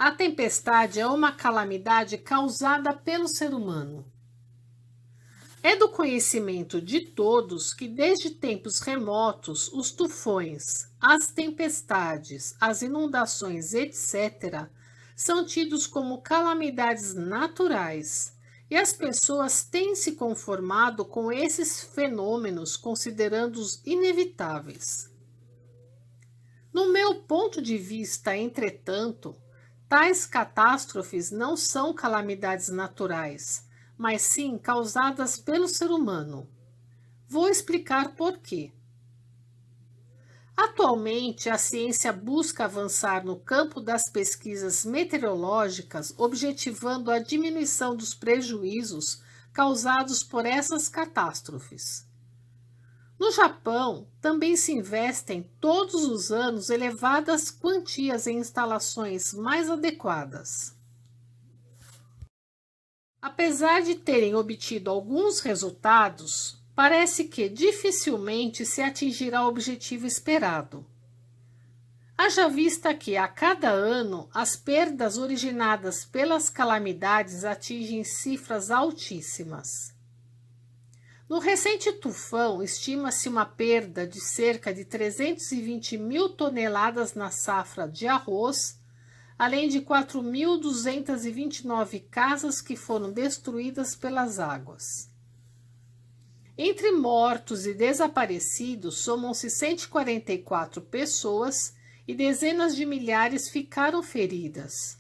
A tempestade é uma calamidade causada pelo ser humano. É do conhecimento de todos que desde tempos remotos os tufões, as tempestades, as inundações, etc., são tidos como calamidades naturais e as pessoas têm se conformado com esses fenômenos considerando-os inevitáveis. No meu ponto de vista, entretanto, tais catástrofes não são calamidades naturais, mas sim causadas pelo ser humano. Vou explicar por quê. Atualmente, a ciência busca avançar no campo das pesquisas meteorológicas, objetivando a diminuição dos prejuízos causados por essas catástrofes. No Japão, também se investem todos os anos elevadas quantias em instalações mais adequadas. Apesar de terem obtido alguns resultados, parece que dificilmente se atingirá o objetivo esperado. Haja vista que, a cada ano, as perdas originadas pelas calamidades atingem cifras altíssimas. No recente tufão, estima-se uma perda de cerca de 320 mil toneladas na safra de arroz, além de 4.229 casas que foram destruídas pelas águas. Entre mortos e desaparecidos, somam-se 144 pessoas e dezenas de milhares ficaram feridas.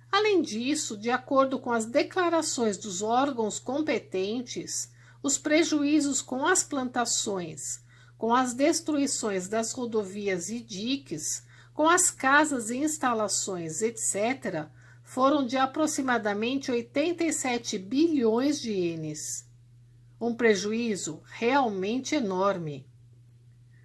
Além disso, de acordo com as declarações dos órgãos competentes, os prejuízos com as plantações, com as destruições das rodovias e diques, com as casas e instalações, etc., foram de aproximadamente 87 bilhões de ienes. Um prejuízo realmente enorme.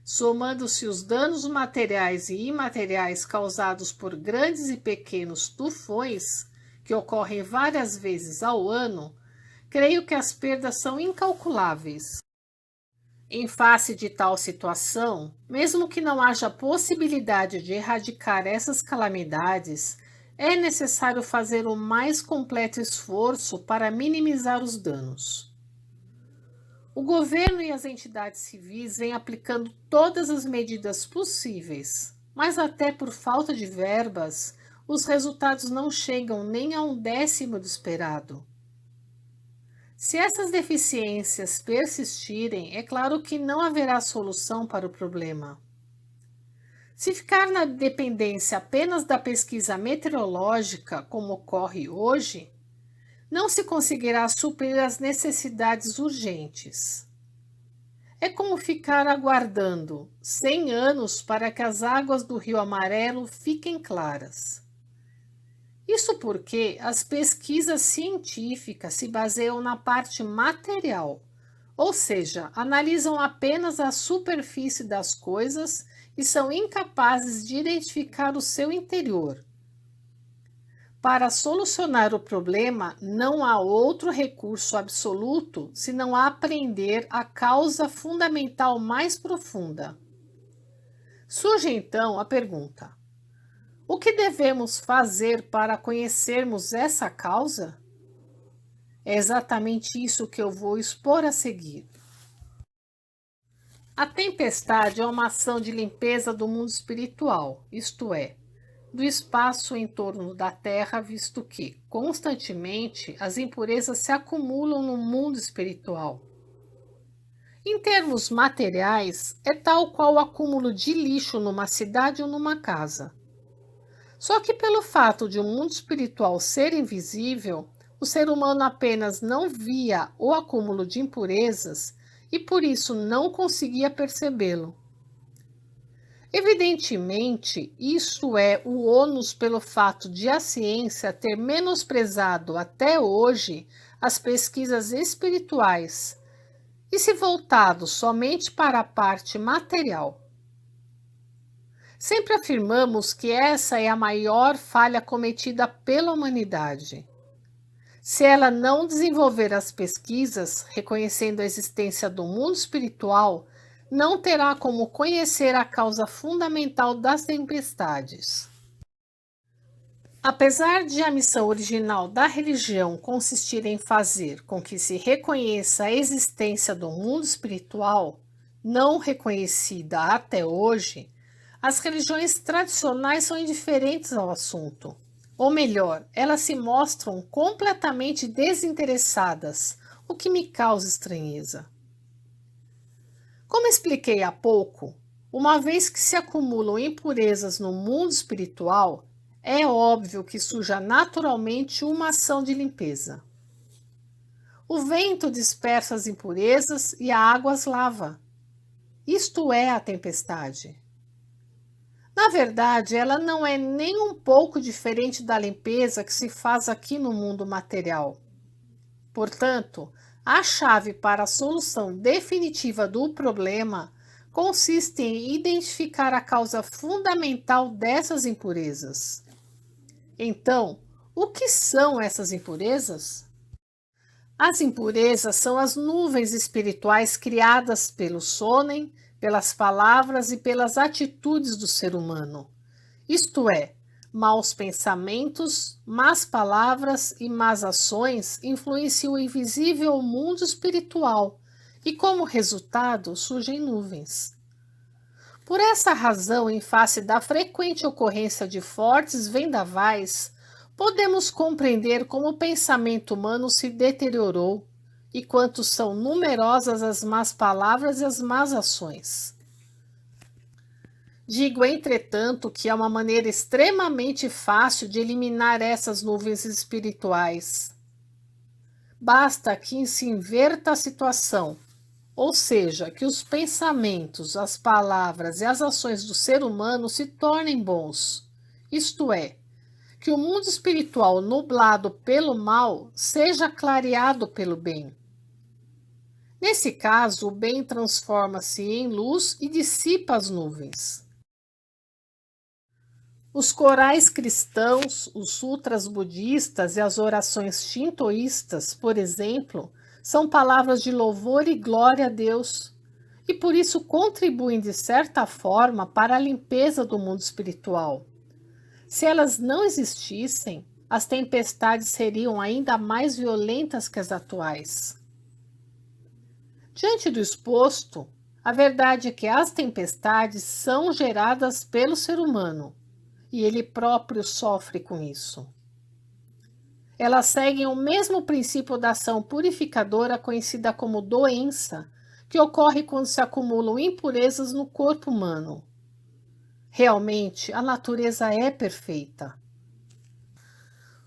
Somando-se os danos materiais e imateriais causados por grandes e pequenos tufões, que ocorrem várias vezes ao ano, creio que as perdas são incalculáveis. Em face de tal situação, mesmo que não haja possibilidade de erradicar essas calamidades, é necessário fazer o mais completo esforço para minimizar os danos. O governo e as entidades civis vêm aplicando todas as medidas possíveis, mas até por falta de verbas, os resultados não chegam nem a 1/10 do esperado. Se essas deficiências persistirem, é claro que não haverá solução para o problema. Se ficar na dependência apenas da pesquisa meteorológica, como ocorre hoje, não se conseguirá suprir as necessidades urgentes. É como ficar aguardando 100 anos para que as águas do Rio Amarelo fiquem claras. Isso porque as pesquisas científicas se baseiam na parte material, ou seja, analisam apenas a superfície das coisas e são incapazes de identificar o seu interior. Para solucionar o problema, não há outro recurso absoluto senão aprender a causa fundamental mais profunda. Surge então a pergunta: o que devemos fazer para conhecermos essa causa? É exatamente isso que eu vou expor a seguir. A tempestade é uma ação de limpeza do mundo espiritual, isto é, do espaço em torno da Terra, visto que, constantemente, as impurezas se acumulam no mundo espiritual. Em termos materiais, é tal qual o acúmulo de lixo numa cidade ou numa casa. Só que pelo fato de o mundo espiritual ser invisível, o ser humano apenas não via o acúmulo de impurezas e por isso não conseguia percebê-lo. Evidentemente, isso é o ônus pelo fato de a ciência ter menosprezado até hoje as pesquisas espirituais e se voltado somente para a parte material. Sempre afirmamos que essa é a maior falha cometida pela humanidade. Se ela não desenvolver as pesquisas, reconhecendo a existência do mundo espiritual, não terá como conhecer a causa fundamental das tempestades. Apesar de a missão original da religião consistir em fazer com que se reconheça a existência do mundo espiritual, não reconhecida até hoje, as religiões tradicionais são indiferentes ao assunto. Ou melhor, elas se mostram completamente desinteressadas, o que me causa estranheza. Como expliquei há pouco, uma vez que se acumulam impurezas no mundo espiritual, é óbvio que surja naturalmente uma ação de limpeza. O vento dispersa as impurezas e a água as lava. Isto é a tempestade. Na verdade, ela não é nem um pouco diferente da limpeza que se faz aqui no mundo material. Portanto, a chave para a solução definitiva do problema consiste em identificar a causa fundamental dessas impurezas. Então, o que são essas impurezas? As impurezas são as nuvens espirituais criadas pelo sonem, pelas palavras e pelas atitudes do ser humano. Isto é, maus pensamentos, más palavras e más ações influenciam o invisível mundo espiritual e, como resultado, surgem nuvens. Por essa razão, em face da frequente ocorrência de fortes vendavais, podemos compreender como o pensamento humano se deteriorou e quanto são numerosas as más palavras e as más ações. Digo, entretanto, que há uma maneira extremamente fácil de eliminar essas nuvens espirituais. Basta que se inverta a situação, ou seja, que os pensamentos, as palavras e as ações do ser humano se tornem bons, isto é, que o mundo espiritual nublado pelo mal seja clareado pelo bem. Nesse caso, o bem transforma-se em luz e dissipa as nuvens. Os corais cristãos, os sutras budistas e as orações shintoístas, por exemplo, são palavras de louvor e glória a Deus, e por isso contribuem de certa forma para a limpeza do mundo espiritual. Se elas não existissem, as tempestades seriam ainda mais violentas que as atuais. Diante do exposto, a verdade é que as tempestades são geradas pelo ser humano, e ele próprio sofre com isso. Elas seguem o mesmo princípio da ação purificadora conhecida como doença, que ocorre quando se acumulam impurezas no corpo humano. Realmente, a natureza é perfeita.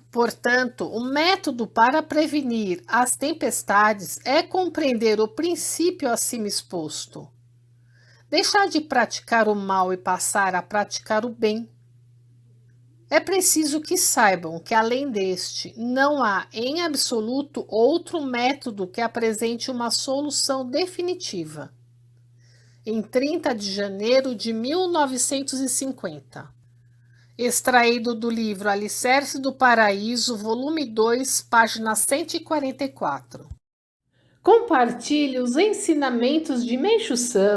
Portanto, o método para prevenir as tempestades é compreender o princípio acima exposto. Deixar de praticar o mal e passar a praticar o bem. É preciso que saibam que, além deste, não há em absoluto outro método que apresente uma solução definitiva. Em 30 de janeiro de 1950. Extraído do livro Alicerce do Paraíso, volume 2, página 144. Compartilhe os ensinamentos de Meixo Sama